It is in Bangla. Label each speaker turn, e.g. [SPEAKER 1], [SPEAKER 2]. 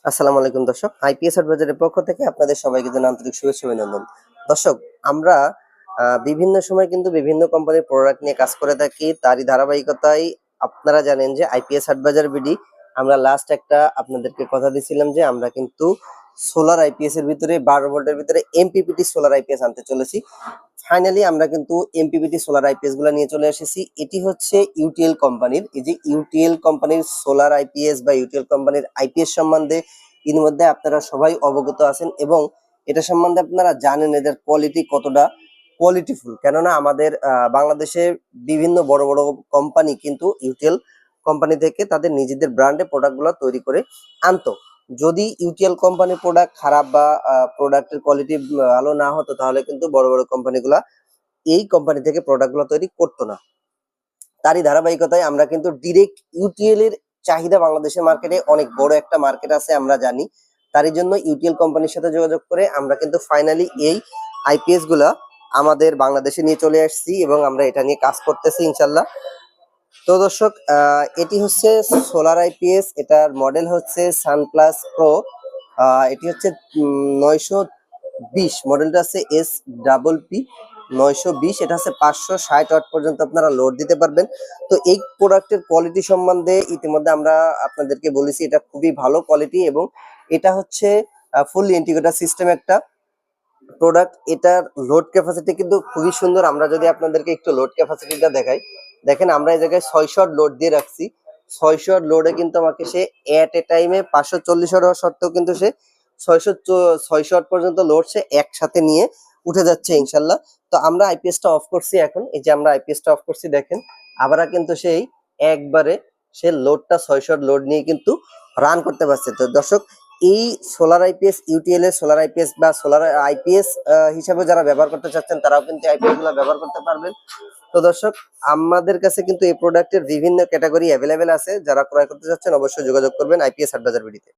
[SPEAKER 1] আসসালামু আলাইকুম দর্শক, আইপিএস অ্যাডভাইজারের পক্ষ থেকে আপনাদের সবাইকে জানাই আন্তরিক শুভেচ্ছা ও অভিনন্দন। দর্শক, আমরা বিভিন্ন সময় কিন্তু বিভিন্ন কোম্পানির প্রোডাক্ট নিয়ে কাজ করে থাকি। তারই ধারাবাহিকতায় আপনারা জানেন যে আইপিএস অ্যাডভাইজার বিডি আমরা লাস্ট একটা আপনাদেরকে কথা দিয়েছিলাম যে আমরা কিন্তু সোলার আইপিএস এর ভিতরে 12 ভোল্টের ভিতরে এমপিপিটি সোলার আইপিএস আনতে চলেছি। ফাইনালি আমরা কিন্তু এমপিপিটি সোলার আইপিএস গুলা নিয়ে চলে এসেছি। এটি হচ্ছে ইউটিএল কোম্পানির, এই যে ইউটিএল কোম্পানির সোলার আইপিএস বা ইউটিএল কোম্পানির আইপিএস সম্বন্ধে ইতিমধ্যে আপনারা সবাই অবগত আছেন এবং এটা সম্বন্ধে আপনারা জানেন এদের কোয়ালিটি কতটা কোয়ালিটিফুল। কেননা আমাদের বাংলাদেশে বিভিন্ন বড় বড় কোম্পানি কিন্তু ইউটিএল কোম্পানি থেকে তাদের নিজেদের ব্র্যান্ডে প্রোডাক্টগুলো তৈরি করে আনতো। যদি ইউটিএল কোম্পানির প্রোডাক্ট খারাপ বা প্রোডাক্টের কোয়ালিটি ভালো না হতো তাহলে কিন্তু বড় বড় কোম্পানিগুলা এই কোম্পানি থেকে প্রোডাক্টগুলো তৈরি করতো না। তারই ধারাবাহিকতায় আমরা কিন্তু ডিরেক্ট ইউটিএল এর চাহিদা বাংলাদেশের মার্কেটে অনেক বড় একটা মার্কেট আছে আমরা জানি। তারই জন্য ইউটিএল কোম্পানির সাথে যোগাযোগ করে আমরা কিন্তু ফাইনালি এই আইপিএস গুলা আমাদের বাংলাদেশে নিয়ে চলে আসছি এবং আমরা এটা নিয়ে কাজ করতেছি ইনশাল্লাহ। তো দর্শক, এটি হচ্ছে সোলার আইপিএস, এটার মডেল হচ্ছে সানপ্লাস প্রো। এটি হচ্ছে 920, মডেলটা আছে SPP 920। এটা হচ্ছে 560 ওয়াট পর্যন্ত আপনারা লোড দিতে পারবেন। তো এই প্রোডাক্টের কোয়ালিটি সম্বন্ধে ইতিমধ্যে আমরা আপনাদেরকে বলেছি, এটা খুবই ভালো কোয়ালিটি এবং এটা হচ্ছে ফুললি ইন্টিগ্রেটেড সিস্টেম একটা প্রোডাক্ট। এটার লোড ক্যাপাসিটি কিন্তু খুবই সুন্দর। আমরা যদি আপনাদেরকে একটু লোড ক্যাপাসিটিটা দেখাই, দেখেন আমরা এই জায়গায় 600 ওয়াট লোড দিয়ে রাখছি। 600 ওয়াট লোডে কিন্তু আমাকে সে এট এ টাইমে 540 ওয়াট হওয়া সত্ত্বেও কিন্তু সে 600 ওয়াট পর্যন্ত লোড সে একসাথে নিয়ে উঠে যাচ্ছে ইনশাল্লাহ। তো আমরা আইপিএসটা অফ করছি এখন, এই যে আমরা আইপিএসটা অফ করছি দেখেন, আবার কিন্তু সেই একবারে সে লোডটা 600 ওয়াট লোড নিয়ে কিন্তু রান করতে পারছে। তো দর্শক, এই সোলার আইপিএস, ইউটিএল এর সোলার আইপিএস বা সোলার আইপিএস হিসাবে যারা ব্যবহার করতে চাচ্ছেন তারাও কিন্তু আইপিএস গুলো ব্যবহার করতে পারবেন। তো দর্শক, আমাদের কাছে কিন্তু এই প্রোডাক্টের বিভিন্ন ক্যাটাগরি অ্যাভেলেবেল আছে। যারা ক্রয় করতে চাচ্ছেন অবশ্যই যোগাযোগ করবেন আইপিএস অ্যাডভাইজার বিডিতে।